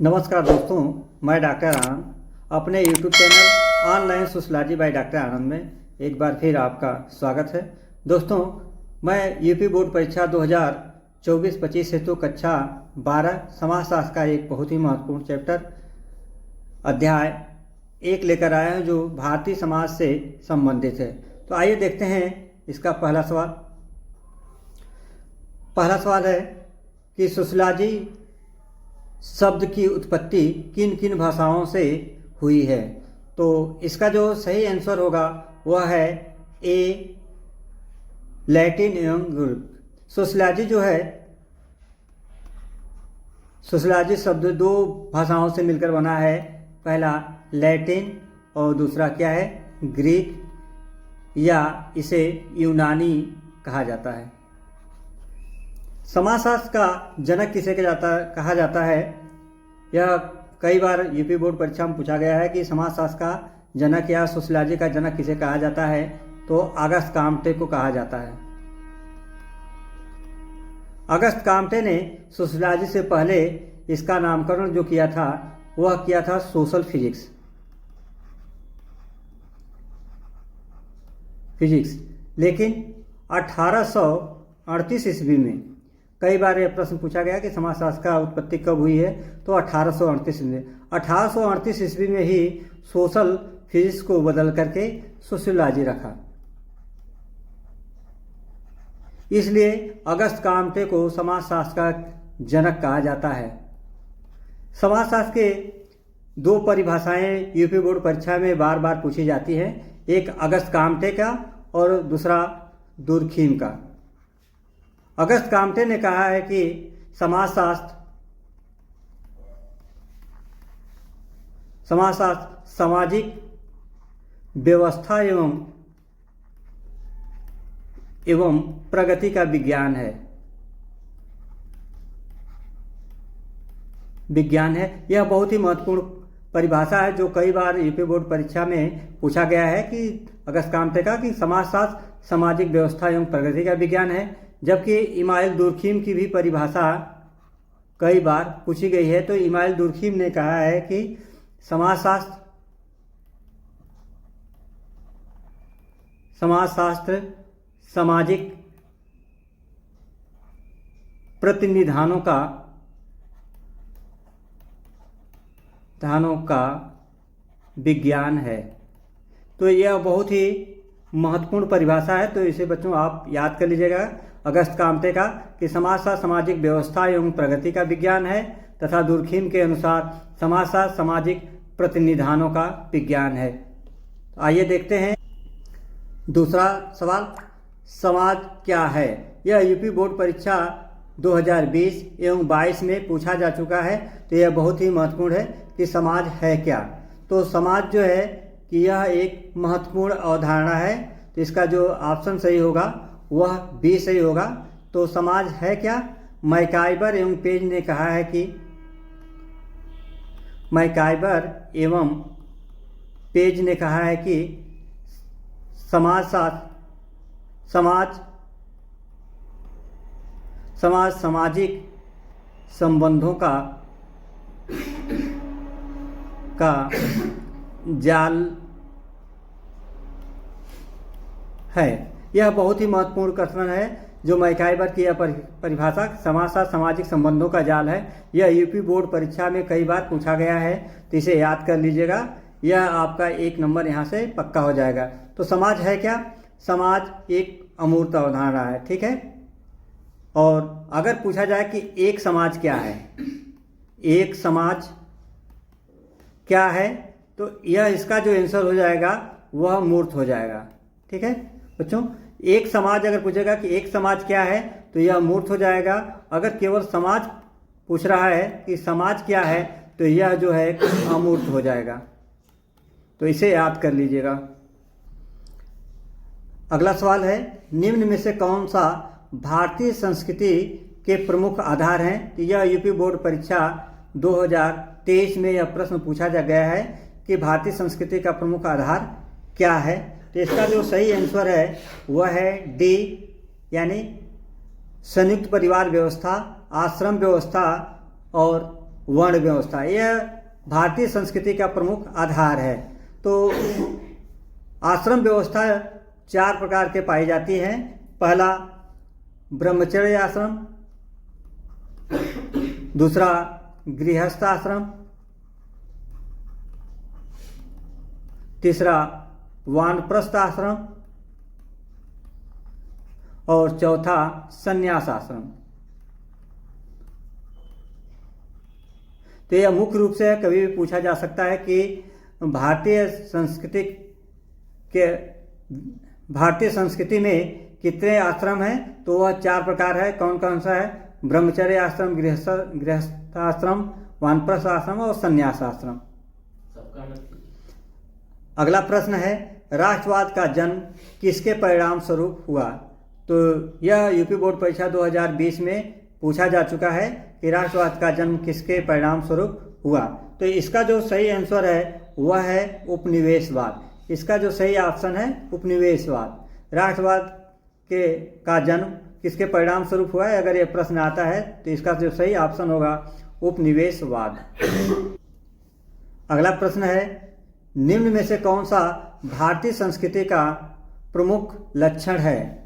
नमस्कार दोस्तों, मैं डॉक्टर आनंद अपने YouTube channel online sociology by doctor Anand में एक बार फिर आपका स्वागत है। दोस्तों, मैं यूपी बोर्ड परीक्षा 2024-25 हेतु कक्षा 12 समाजशास्त्र का एक बहुत ही महत्वपूर्ण चैप्टर अध्याय 1 लेकर आया हूँ जो भारतीय समाज से संबंधित है। तो आइए देखते हैं इसका पहला सवाल है कि सोशियोलॉजी शब्द की उत्पत्ति किन किन भाषाओं से हुई है। तो इसका जो सही आंसर होगा वह है ए, लैटिन एवं ग्रीक। सोशियोलॉजी जो है, सोशियोलॉजी शब्द दो भाषाओं से मिलकर बना है। पहला लैटिन और दूसरा क्या है, ग्रीक, या इसे यूनानी कहा जाता है। समाजशास्त्र का जनक किसे कहा जाता है, यह कई बार यूपी बोर्ड परीक्षा में पूछा गया है कि समाजशास्त्र का जनक या सोशियोलॉजी का जनक किसे कहा जाता है। तो अगस्त काम्टे को कहा जाता है। अगस्त काम्टे ने सोशियोलॉजी से पहले इसका नामकरण जो किया था वह किया था सोशल फिजिक्स। लेकिन 1838 ईस्वी में कई बार यह प्रश्न पूछा गया कि समाजशास्त्र का उत्पत्ति कब हुई है। तो 1838 ईस्वी में ही सोशल फिजिक्स को बदल करके सोशियोलॉजी रखा। इसलिए अगस्त काम्टे को समाजशास्त्र का जनक कहा जाता है। समाजशास्त्र के दो परिभाषाएं यूपी बोर्ड परीक्षा में बार बार पूछी जाती हैं, एक अगस्त काम्टे का और दूसरा दुर्खीम का। अगस्त काम्टे ने कहा है कि समाजशास्त्र सामाजिक व्यवस्था एवं प्रगति का विज्ञान है। यह बहुत ही महत्वपूर्ण परिभाषा है जो कई बार यूपी बोर्ड परीक्षा में पूछा गया है कि अगस्त काम्टे का कि समाजशास्त्र सामाजिक व्यवस्था एवं प्रगति का विज्ञान है। जबकि इमाइल दुर्खीम की भी परिभाषा कई बार पूछी गई है। तो इमाइल दुर्खीम ने कहा है कि समाजशास्त्र सामाजिक प्रतिनिधानों का विज्ञान है। तो यह बहुत ही महत्वपूर्ण परिभाषा है। तो इसे बच्चों आप याद कर लीजिएगा, अगस्त काम्टे का कि समाजशास्त्र सामाजिक व्यवस्था एवं प्रगति का विज्ञान है तथा दुर्खीम के अनुसार समाजशास्त्र सामाजिक प्रतिनिधानों का विज्ञान है। आइए देखते हैं दूसरा सवाल, समाज क्या है। यह यूपी बोर्ड परीक्षा 2020 एवं 22 में पूछा जा चुका है। तो यह बहुत ही महत्वपूर्ण है कि समाज है क्या। तो समाज जो है कि यह एक महत्वपूर्ण अवधारणा है। तो इसका जो ऑप्शन सही होगा वह बी सही होगा। तो समाज है क्या, मैकाइबर एवं पेज ने कहा है कि समाज सामाजिक संबंधों का जाल है। यह बहुत ही महत्वपूर्ण कथन है जो मैकाइबर की यह परिभाषा समाजशास्त्र सामाजिक संबंधों का जाल है। यह यूपी बोर्ड परीक्षा में कई बार पूछा गया है। तो इसे याद कर लीजिएगा, यह आपका 1 नंबर यहाँ से पक्का हो जाएगा। तो समाज है क्या, समाज एक अमूर्त अवधारणा है, ठीक है। और अगर पूछा जाए कि एक समाज क्या है, एक समाज क्या है, तो यह इसका जो आंसर हो जाएगा वह मूर्त हो जाएगा, ठीक है बच्चों। एक समाज अगर पूछेगा कि एक समाज क्या है तो यह मूर्त हो जाएगा। अगर केवल समाज पूछ रहा है कि समाज क्या है तो यह जो है अमूर्त हो जाएगा। तो इसे याद कर लीजिएगा। अगला सवाल है, निम्न में से कौन सा भारतीय संस्कृति के प्रमुख आधार हैं। तो यह यूपी बोर्ड परीक्षा 2023 में यह प्रश्न पूछा जा गया है कि भारतीय संस्कृति का प्रमुख आधार क्या है। तो इसका जो सही आंसर है वह है डी, यानी संयुक्त परिवार व्यवस्था, आश्रम व्यवस्था और वर्ण व्यवस्था, यह भारतीय संस्कृति का प्रमुख आधार है। तो आश्रम व्यवस्था 4 प्रकार के पाई जाती है। पहला ब्रह्मचर्य आश्रम, दूसरा गृहस्थ आश्रम, तीसरा वानप्रस्थ आश्रम और चौथा संन्यास आश्रम। तो यह मुख्य रूप से कभी भी पूछा जा सकता है कि भारतीय संस्कृति में कितने आश्रम हैं, तो वह 4 प्रकार है। कौन कौन सा है? ब्रह्मचर्य आश्रम, गृहस्थ आश्रम, वानप्रस्थ आश्रम और संन्यास आश्रम। अगला प्रश्न है, राष्ट्रवाद का जन्म किसके परिणाम स्वरूप हुआ? तो यह यूपी बोर्ड परीक्षा 2020 में पूछा जा चुका है कि राष्ट्रवाद का जन्म किसके परिणाम स्वरूप हुआ। तो इसका जो सही आंसर है वह है उपनिवेशवाद। इसका जो सही ऑप्शन है उपनिवेशवाद। राष्ट्रवाद का जन्म किसके परिणाम स्वरूप हुआ है, अगर यह प्रश्न आता है तो इसका जो सही ऑप्शन होगा उपनिवेशवाद। अगला प्रश्न है, निम्न में से कौन सा भारतीय संस्कृति का प्रमुख लक्षण है?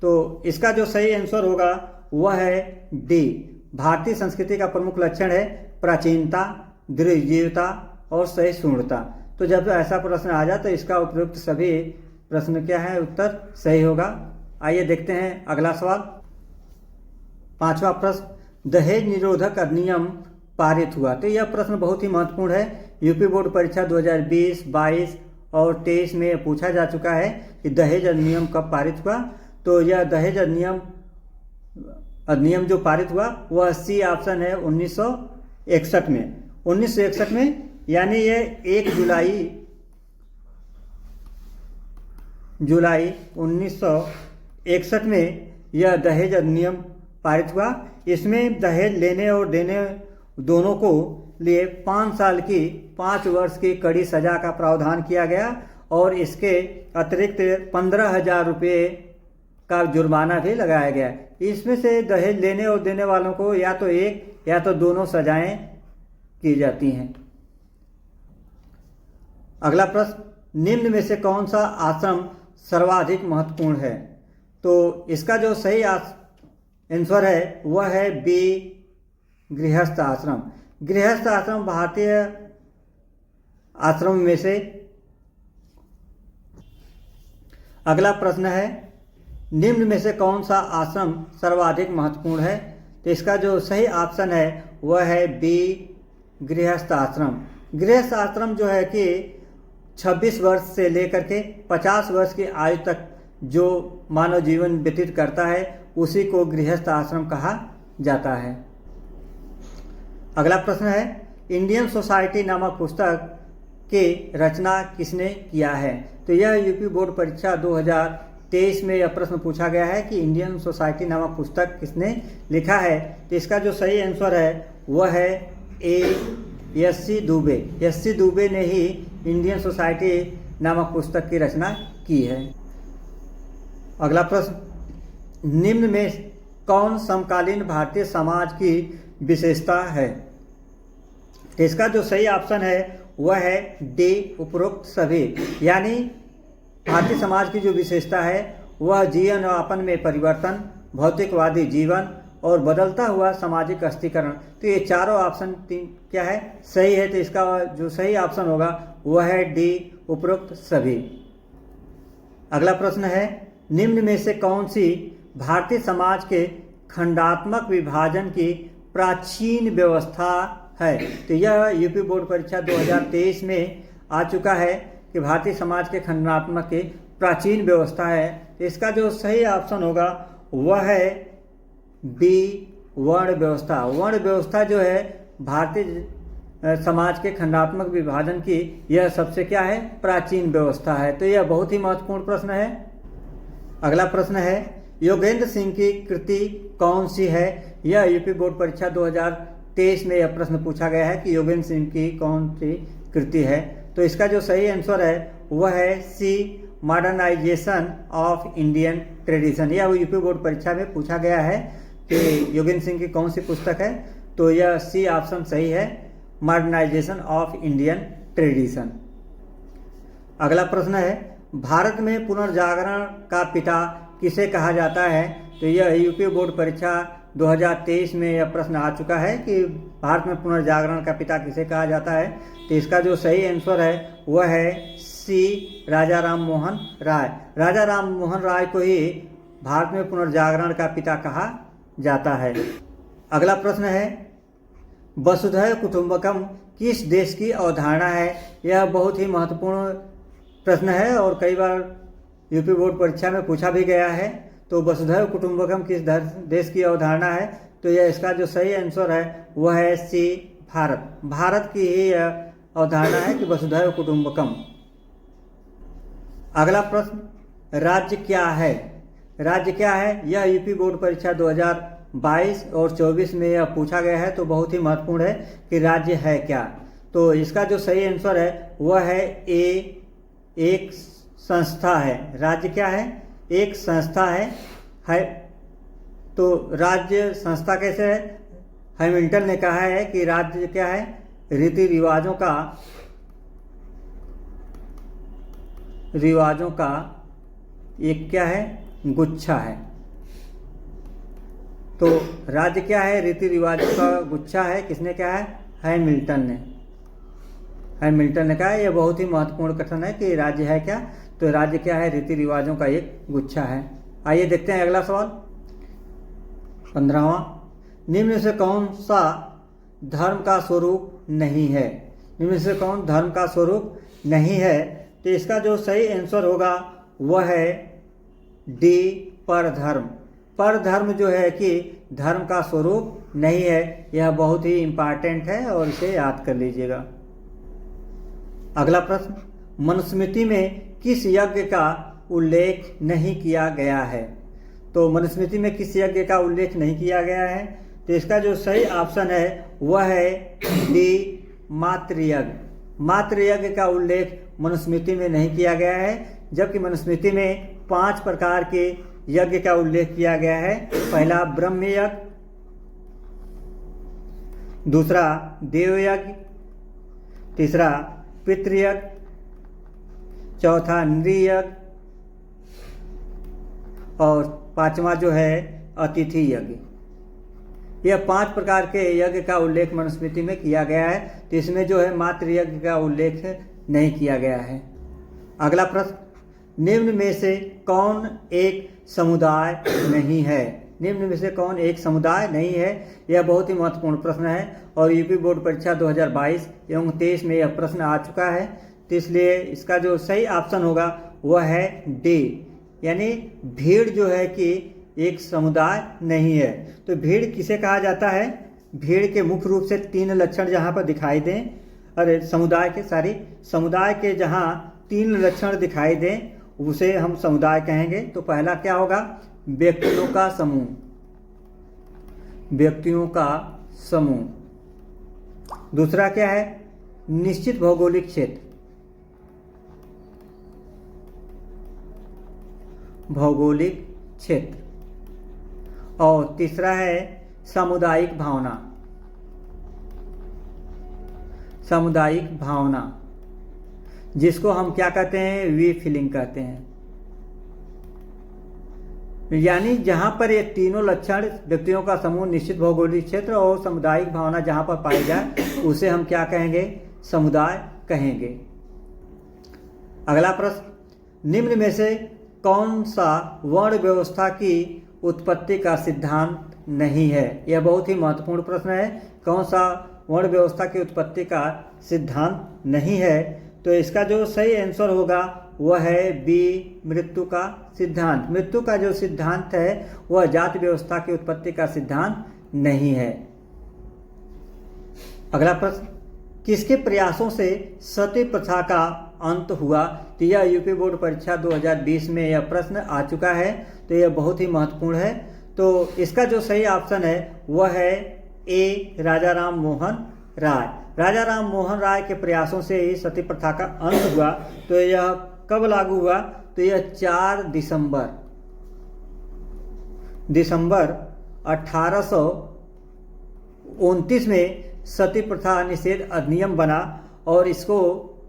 तो इसका जो सही आंसर होगा वह है डी। भारतीय संस्कृति का प्रमुख लक्षण है प्राचीनता, दृढ़जीवता और सहिष्णुता। तो जब ऐसा प्रश्न आ जाए तो इसका उपयुक्त सभी प्रश्न क्या है, उत्तर सही होगा। आइए देखते हैं अगला सवाल। 5वां प्रश्न, दहेज निरोधक अधिनियम पारित हुआ। तो यह प्रश्न बहुत ही महत्वपूर्ण है। यूपी बोर्ड परीक्षा 2020, 22 और 23 में पूछा जा चुका है कि दहेज अधिनियम कब पारित हुआ। तो यह दहेज अधिनियम जो पारित हुआ वह सी ऑप्शन है 1961 में। 1961 में, यानी ये 1 जुलाई 1961 में यह दहेज अधिनियम पारित हुआ। इसमें दहेज लेने और देने दोनों को लिए 5 साल की 5 वर्ष की कड़ी सजा का प्रावधान किया गया और इसके अतिरिक्त 15,000 रुपये का जुर्माना भी लगाया गया। इसमें से दहेज लेने और देने वालों को या तो एक या तो दोनों सजाएं की जाती हैं। अगला प्रश्न, निम्न में से कौन सा आश्रम सर्वाधिक महत्वपूर्ण है? तो इसका जो सही आंसर है वह है बी, गृहस्थ आश्रम। गृहस्थ आश्रम भारतीय आश्रम में से। अगला प्रश्न है, निम्न में से कौन सा आश्रम सर्वाधिक महत्वपूर्ण है? तो इसका जो सही ऑप्शन है वह है बी, गृहस्थ आश्रम। गृहस्थ आश्रम जो है कि 26 वर्ष से लेकर के 50 वर्ष की आयु तक जो मानव जीवन व्यतीत करता है उसी को गृहस्थ आश्रम कहा जाता है। अगला प्रश्न है, इंडियन सोसाइटी नामक पुस्तक की रचना किसने किया है? तो यह यूपी बोर्ड परीक्षा 2023 में यह प्रश्न पूछा गया है कि इंडियन सोसाइटी नामक पुस्तक किसने लिखा है। तो इसका जो सही आंसर है वह है ए, एस.सी. दुबे। एस.सी. दुबे ने ही इंडियन सोसाइटी नामक पुस्तक की रचना की है। अगला प्रश्न, निम्न में कौन समकालीन भारतीय समाज की विशेषता है? तो इसका जो सही ऑप्शन है वह है डी, उपरोक्त सभी। यानी भारतीय समाज की जो विशेषता है वह जीवन यापन में परिवर्तन, भौतिकवादी जीवन और बदलता हुआ सामाजिक अस्थिकरण। तो ये चारों ऑप्शन क्या है, सही है। तो इसका जो सही ऑप्शन होगा वह है डी, उपरोक्त सभी। अगला प्रश्न है, निम्न में से कौन सी भारतीय समाज के खंडात्मक विभाजन की प्राचीन व्यवस्था है? तो यह यूपी बोर्ड परीक्षा 2023 में आ चुका है कि भारतीय समाज के खंडात्मक की प्राचीन व्यवस्था है। तो इसका जो सही ऑप्शन होगा वह है बी, वर्ण व्यवस्था। वर्ण व्यवस्था जो है भारतीय समाज के खंडात्मक विभाजन की यह सबसे क्या है, प्राचीन व्यवस्था है। तो यह बहुत ही महत्वपूर्ण प्रश्न है। अगला प्रश्न है, योगेंद्र सिंह की कृति कौन सी है? यह यूपी बोर्ड परीक्षा 2023 में यह प्रश्न पूछा गया है कि योगेंद्र सिंह की कौन सी कृति है। तो इसका जो सही आंसर है वह है सी, मॉडर्नाइजेशन ऑफ इंडियन ट्रेडिशन। यह यूपी बोर्ड परीक्षा में पूछा गया है कि योगेंद्र सिंह की कौन सी पुस्तक है। तो यह सी ऑप्शन सही है, मॉडर्नाइजेशन ऑफ इंडियन ट्रेडिशन। अगला प्रश्न है, भारत में पुनर्जागरण का पिता किसे कहा जाता है? तो यह यूपी बोर्ड परीक्षा 2023 में यह प्रश्न आ चुका है कि भारत में पुनर्जागरण का पिता किसे कहा जाता है। तो इसका जो सही आंसर है वह है सी, राजा राम मोहन राय। राजा राम मोहन राय को ही भारत में पुनर्जागरण का पिता कहा जाता है। अगला प्रश्न है, वसुधैव कुटुंबकम किस देश की अवधारणा है? यह बहुत ही महत्वपूर्ण प्रश्न है और कई बार यूपी बोर्ड परीक्षा में पूछा भी गया है। तो वसुधैव कुटुंबकम किस देश की अवधारणा है? तो यह इसका जो सही आंसर है वह है सी, भारत। भारत की ही यह अवधारणा है कि वसुधैव कुटुंबकम। अगला प्रश्न, राज्य क्या है? राज्य क्या है? यह यूपी बोर्ड परीक्षा 2022 और 24 में यह पूछा गया है। तो बहुत ही महत्वपूर्ण है कि राज्य है क्या। तो इसका जो सही आंसर है वह है ए, एक संस्था है। राज्य क्या है? एक संस्था है। तो राज्य संस्था कैसे है? हैमिल्टन ने कहा है कि राज्य क्या है? रीति रिवाजों का एक क्या है? गुच्छा है। तो राज्य क्या है? रीति रिवाजों का गुच्छा है। किसने कहा है? हैमिल्टन ने कहा है। यह बहुत ही महत्वपूर्ण कथन है कि राज्य है क्या। तो राज्य क्या है? रीति रिवाजों का एक गुच्छा है। आइए देखते हैं अगला सवाल, 15वां। निम्न में से कौन सा धर्म का स्वरूप नहीं है? निम्न में से कौन धर्म का स्वरूप नहीं है? तो इसका जो सही आंसर होगा वह है डी, परधर्म। परधर्म जो है कि धर्म का स्वरूप नहीं है। यह बहुत ही इंपॉर्टेंट है और इसे याद कर लीजिएगा। अगला प्रश्न, मनुस्मृति में किस यज्ञ का उल्लेख नहीं किया गया है? तो मनुस्मृति में किस यज्ञ का उल्लेख नहीं किया गया है? तो इसका जो सही ऑप्शन है वह है डी, मातृयज्ञ। मातृयज्ञ का उल्लेख मनुस्मृति में नहीं किया गया है, जबकि मनुस्मृति में 5 प्रकार के यज्ञ का उल्लेख किया गया है। पहला ब्रह्म यज्ञ, दूसरा देवयज्ञ, तीसरा पितृयज्ञ, चौथा नृयज्ञ और 5वां जो है अतिथि यज्ञ। यह 5 प्रकार के यज्ञ का उल्लेख मनुस्मृति में किया गया है। तो इसमें जो है मातृयज्ञ का उल्लेख नहीं किया गया है। अगला प्रश्न, निम्न में से कौन एक समुदाय नहीं है? निम्न में से कौन एक समुदाय नहीं है? यह बहुत ही महत्वपूर्ण प्रश्न है और यूपी बोर्ड परीक्षा 2022 एवं 23 में यह प्रश्न आ चुका है। तो इसलिए इसका जो सही ऑप्शन होगा वह है डी, यानी भीड़ जो है कि एक समुदाय नहीं है। तो भीड़ किसे कहा जाता है? भीड़ के मुख्य रूप से 3 लक्षण जहाँ पर दिखाई दें, अरे समुदाय के जहाँ 3 लक्षण दिखाई दें उसे हम समुदाय कहेंगे। तो पहला क्या होगा? व्यक्तियों का समूह। व्यक्तियों का समूह। दूसरा क्या है? निश्चित भौगोलिक क्षेत्र। भौगोलिक क्षेत्र। और तीसरा है सामुदायिक भावना। सामुदायिक भावना, जिसको हम क्या कहते हैं? वी फीलिंग कहते हैं। यानी जहां पर ये तीनों लक्षण, व्यक्तियों का समूह, निश्चित भौगोलिक क्षेत्र और सामुदायिक भावना जहां पर पाई जाए उसे हम क्या कहेंगे? समुदाय कहेंगे। अगला प्रश्न, निम्न में से कौन सा वर्ण व्यवस्था की उत्पत्ति का सिद्धांत नहीं है? यह बहुत ही महत्वपूर्ण प्रश्न है। कौन सा वर्ण व्यवस्था की उत्पत्ति का सिद्धांत नहीं है? तो इसका जो सही आंसर होगा वह है बी, मृत्यु का सिद्धांत। मृत्यु का जो सिद्धांत है वह जाति व्यवस्था की उत्पत्ति का सिद्धांत नहीं है। अगला प्रश्न, किसके प्रयासों से सती प्रथा का अंत हुआ? तो यह यूपी बोर्ड परीक्षा 2020 में यह प्रश्न आ चुका है। तो यह बहुत ही महत्वपूर्ण है। तो इसका जो सही ऑप्शन है वह है ए, राजा राम मोहन राय। राजा राम मोहन राय के प्रयासों से ही सती प्रथा का अंत हुआ। तो यह कब लागू हुआ? तो यह 4 दिसंबर 1929 में सती प्रथा निषेध अधिनियम बना और इसको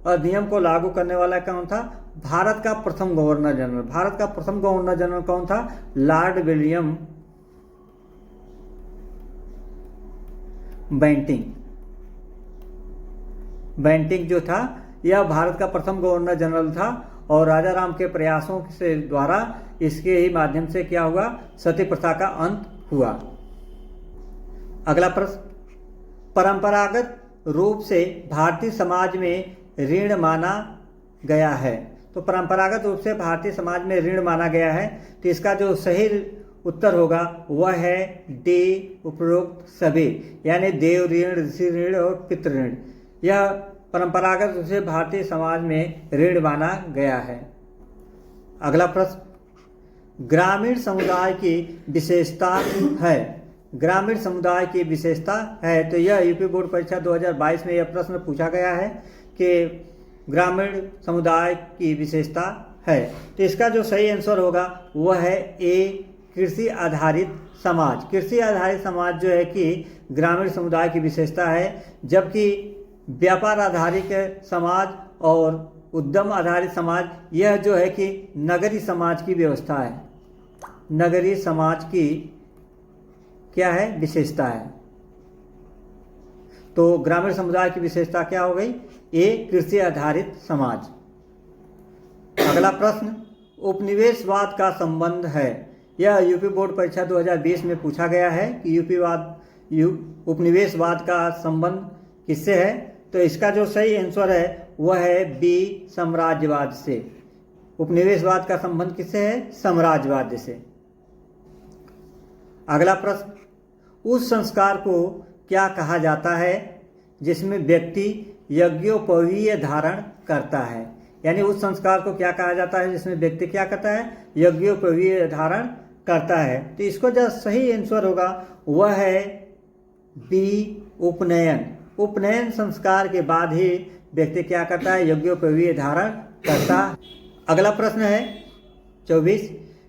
अधिनियम को लागू करने वाला कौन था? भारत का प्रथम गवर्नर जनरल। भारत का प्रथम गवर्नर जनरल कौन था? Lord William Bentinck. बेंटिंक जो था यह भारत का प्रथम गवर्नर जनरल था और राजा राम के प्रयासों से द्वारा इसके ही माध्यम से क्या हुआ? सती प्रथा का अंत हुआ। अगला प्रश्न, परंपरागत रूप से भारतीय समाज में ऋण माना गया है। तो परंपरागत रूप से भारतीय समाज में ऋण माना गया है, तो इसका जो सही उत्तर होगा वह है डी, उपरोक्त सभी, यानी देव ऋण, ऋषि ऋण और पितृ ऋण। यह परंपरागत रूप से भारतीय समाज में ऋण माना गया है। अगला प्रश्न, ग्रामीण समुदाय की विशेषता है। ग्रामीण समुदाय की विशेषता है, तो यह यूपी बोर्ड परीक्षा 2022 में यह प्रश्न पूछा गया है कि ग्रामीण समुदाय की विशेषता है। तो इसका जो सही आंसर होगा वह है ए, कृषि आधारित समाज। कृषि आधारित समाज जो है कि ग्रामीण समुदाय की विशेषता है, जबकि व्यापार आधारित समाज और उद्यम आधारित समाज यह जो है कि नगरीय समाज की व्यवस्था है। नगरीय समाज की क्या है? विशेषता है। तो ग्रामीण समुदाय की विशेषता क्या हो गई? ए, कृषि आधारित समाज। अगला प्रश्न, उपनिवेशवाद का संबंध है। यह यूपी बोर्ड परीक्षा 2020 में पूछा गया है कि उपनिवेशवाद का संबंध किससे है? तो इसका जो सही आंसर है वह है बी, साम्राज्यवाद से। उपनिवेशवाद का संबंध किससे है? साम्राज्यवाद से। अगला प्रश्न, उस संस्कार को क्या कहा जाता है जिसमें व्यक्ति यज्ञोपवीय धारण करता है? यानी उस संस्कार को क्या कहा जाता है जिसमें व्यक्ति क्या करता है? यज्ञोपवीय धारण करता है। तो इसको जो सही आंसर होगा वह है बी, उपनयन। उपनयन संस्कार के बाद ही व्यक्ति क्या करता है? यज्ञोपवीय धारण करता। अगला प्रश्न है 24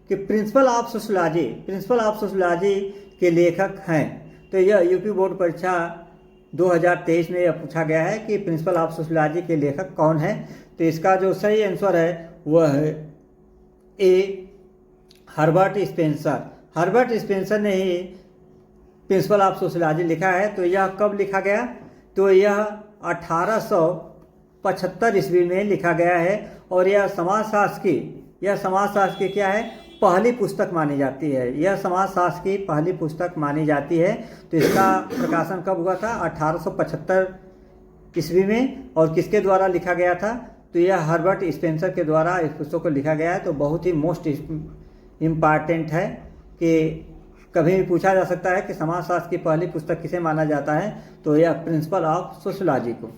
कि principle of sociology, principle of sociology के लेखक हैं। तो यह यूपी बोर्ड परीक्षा 2023 में यह पूछा गया है कि प्रिंसिपल ऑफ सोशियोलॉजी के लेखक कौन है। तो इसका जो सही आंसर है वह है ए, हर्बर्ट स्पेंसर। हर्बर्ट स्पेंसर ने ही प्रिंसिपल ऑफ सोशियोलॉजी लिखा है। तो यह कब लिखा गया? तो यह 1875 ईस्वी में लिखा गया है और यह समाजशास्त्र की क्या है? पहली पुस्तक मानी जाती है। यह समाजशास्त्र की पहली पुस्तक मानी जाती है। तो इसका प्रकाशन कब हुआ था? 1875 ईस्वी में। और किसके द्वारा लिखा गया था? तो यह हर्बर्ट स्पेंसर के द्वारा इस पुस्तक को लिखा गया है। तो बहुत ही मोस्ट इम्पॉर्टेंट है कि कभी भी पूछा जा सकता है कि समाजशास्त्र की पहली पुस्तक किसे माना जाता है? तो यह प्रिंसिपल ऑफ सोशियोलॉजी को।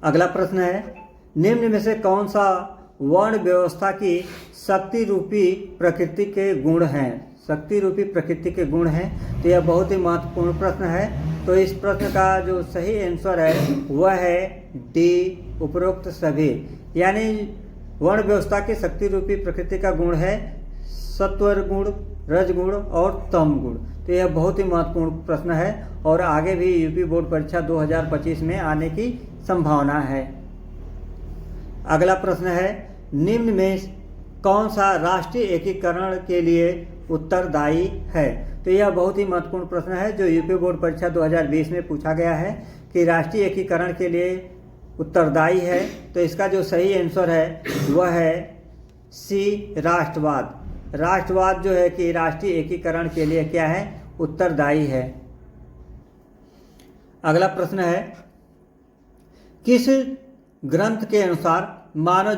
अगला प्रश्न है, निम्न में से कौन सा वर्ण व्यवस्था की शक्ति रूपी प्रकृति के गुण हैं? शक्ति रूपी प्रकृति के गुण हैं। तो यह बहुत ही महत्वपूर्ण प्रश्न है। तो इस प्रश्न का जो सही आंसर है वह है डी, उपरोक्त सभी। यानी वर्ण व्यवस्था की शक्ति रूपी प्रकृति का गुण है सत्वर गुण, रजगुण और तम गुण। तो यह बहुत ही महत्वपूर्ण प्रश्न है और आगे भी यूपी बोर्ड परीक्षा 2025 में आने की संभावना है। अगला प्रश्न है, निम्न में कौन सा राष्ट्रीय एकीकरण के लिए उत्तरदायी है? तो यह बहुत ही महत्वपूर्ण प्रश्न है जो यूपी बोर्ड परीक्षा 2020 में पूछा गया है कि राष्ट्रीय एकीकरण के लिए उत्तरदायी है। तो इसका जो सही आंसर है वह है सी, राष्ट्रवाद। राष्ट्रवाद जो है कि राष्ट्रीय एकीकरण के लिए क्या है? उत्तरदायी है। अगला प्रश्न है, किस ग्रंथ के अनुसार मानव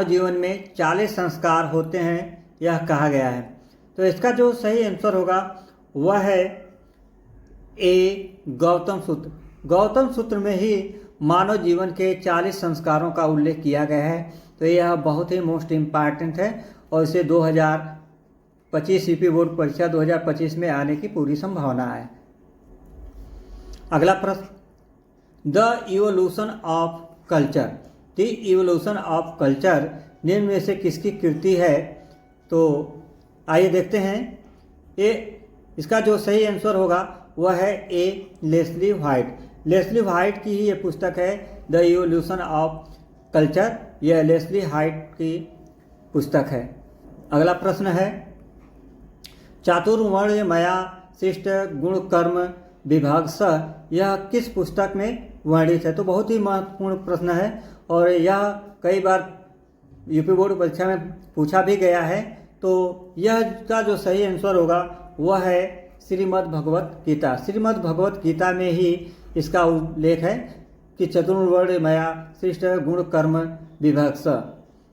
जीवन में 40 संस्कार होते हैं यह कहा गया है? तो इसका जो सही आंसर होगा वह है ए, गौतम सूत्र। गौतम सूत्र में ही मानव जीवन के 40 संस्कारों का उल्लेख किया गया है। तो यह बहुत ही मोस्ट इम्पॉर्टेंट है और इसे 2025 यूपी बोर्ड परीक्षा 2025 में आने की पूरी संभावना है। अगला प्रश्न, the evolution of culture. The evolution of culture निम्न में से किसकी कृति है? तो आइए देखते हैं। इसका जो सही आंसर होगा वह है ए, लेस्ली व्हाइट। लेस्ली व्हाइट की ही ये पुस्तक है द इवोल्यूशन ऑफ कल्चर। यह लेस्ली व्हाइट की पुस्तक है। अगला प्रश्न है, चातुर्वण्य मया शिष्ट गुण कर्म विभाग स, यह किस पुस्तक में वर्णित है? तो बहुत ही महत्वपूर्ण प्रश्न है और यह कई बार यूपी बोर्ड परीक्षा में पूछा भी गया है। तो यह का जो सही आंसर होगा वह है श्रीमद् भगवत गीता। श्रीमद् भगवत गीता में ही इसका उल्लेख है कि चतुर्वर्ण मया शिष्ट गुण कर्म विभाग स।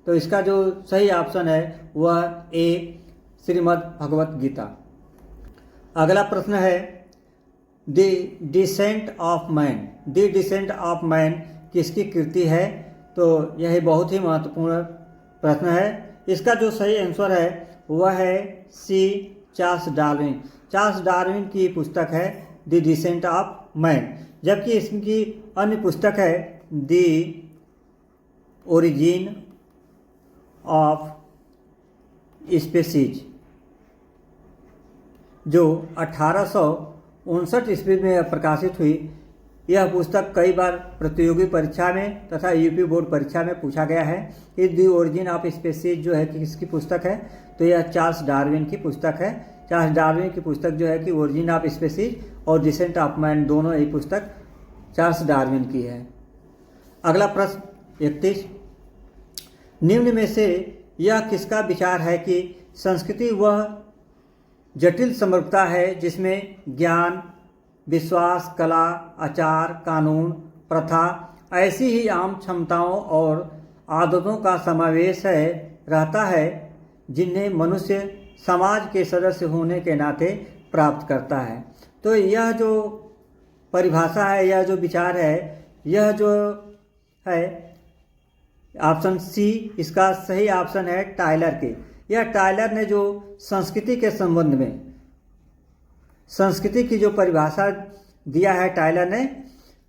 तो इसका जो सही ऑप्शन है वह ए, श्रीमद् भगवत गीता। अगला प्रश्न है, the descent of man. The descent of man किसकी कृति है? तो यह बहुत ही महत्वपूर्ण प्रश्न है। इसका जो सही आंसर है वह है सी, चार्ल्स डार्विन। चार्ल्स डार्विन की पुस्तक है द डिसेंट ऑफ मैन। जबकि इसकी अन्य पुस्तक है द ओरिजिन ऑफ स्पीसीज, जो 1859 ईस्वी में प्रकाशित हुई। यह पुस्तक कई बार प्रतियोगी परीक्षा में तथा यूपी बोर्ड परीक्षा में पूछा गया है कि द ओरिजिन ऑफ स्पीसीज जो है कि किसकी पुस्तक है? तो यह चार्ल्स डार्विन की पुस्तक है। चार्ल्स डार्विन की पुस्तक जो है कि ओरिजिन ऑफ स्पीसीज और डिसेंट ऑफ मैन, दोनों ही पुस्तक चार्ल्स डार्विन की है। अगला प्रश्न 31, निम्न में से यह किसका विचार है कि संस्कृति वह जटिल समरूपता है जिसमें ज्ञान, विश्वास, कला, आचार, कानून, प्रथा ऐसी ही आम क्षमताओं और आदतों का समावेश रहता है जिन्हें मनुष्य समाज के सदस्य होने के नाते प्राप्त करता है। तो यह जो परिभाषा है, यह जो विचार है, यह जो है ऑप्शन सी, इसका सही ऑप्शन है टायलर के। यह टायलर ने जो संस्कृति के संबंध में, संस्कृति की जो परिभाषा दिया है टायलर ने,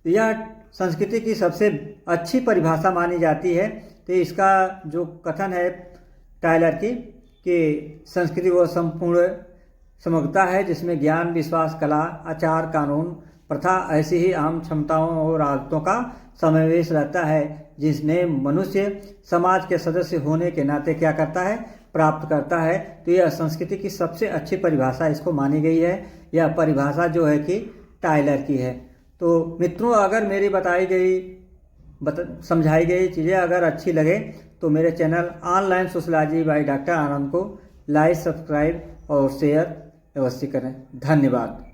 यह संस्कृति की सबसे अच्छी परिभाषा मानी जाती है। तो इसका जो कथन है टायलर की कि संस्कृति वह संपूर्ण समग्रता है जिसमें ज्ञान, विश्वास, कला, आचार, कानून, प्रथा ऐसी ही आम क्षमताओं और आदतों का समावेश रहता है जिसने मनुष्य समाज के सदस्य होने के नाते क्या करता है? प्राप्त करता है। तो यह संस्कृति की सबसे अच्छी परिभाषा इसको मानी गई है। यह परिभाषा जो है कि टायलर की है। तो मित्रों, अगर मेरी बताई गई समझाई गई चीज़ें अगर अच्छी लगे तो मेरे channel online sociology by doctor Anand को लाइक, सब्सक्राइब और शेयर अवश्य करें। धन्यवाद।